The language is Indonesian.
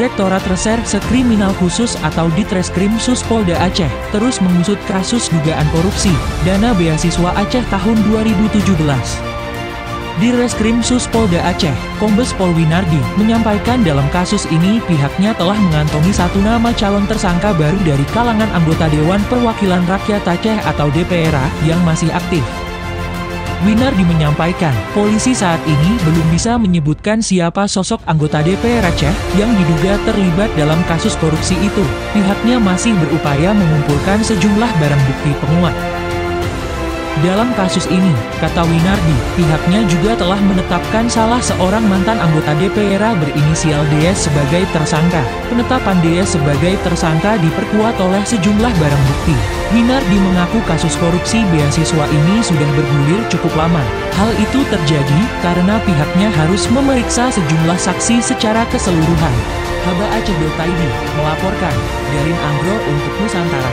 Direktorat Reserse Kriminal Khusus atau Ditreskrim Sus Polda Aceh terus mengusut kasus dugaan korupsi dana beasiswa Aceh tahun 2017. Direskrim Sus Polda Aceh, Kombes Pol Winardi, menyampaikan dalam kasus ini pihaknya telah mengantongi satu nama calon tersangka baru dari kalangan anggota Dewan Perwakilan Rakyat Aceh atau DPRA yang masih aktif. Winardi menyampaikan, polisi saat ini belum bisa menyebutkan siapa sosok anggota DPR Aceh yang diduga terlibat dalam kasus korupsi itu. Pihaknya masih berupaya mengumpulkan sejumlah barang bukti penguat. Dalam kasus ini, kata Winardi, pihaknya juga telah menetapkan salah seorang mantan anggota DPRA berinisial DS sebagai tersangka. Penetapan DS sebagai tersangka diperkuat oleh sejumlah barang bukti. Winardi mengaku kasus korupsi beasiswa ini sudah bergulir cukup lama. Hal itu terjadi karena pihaknya harus memeriksa sejumlah saksi secara keseluruhan. Haba Aceh.id melaporkan, Darin Anggro untuk Nusantara.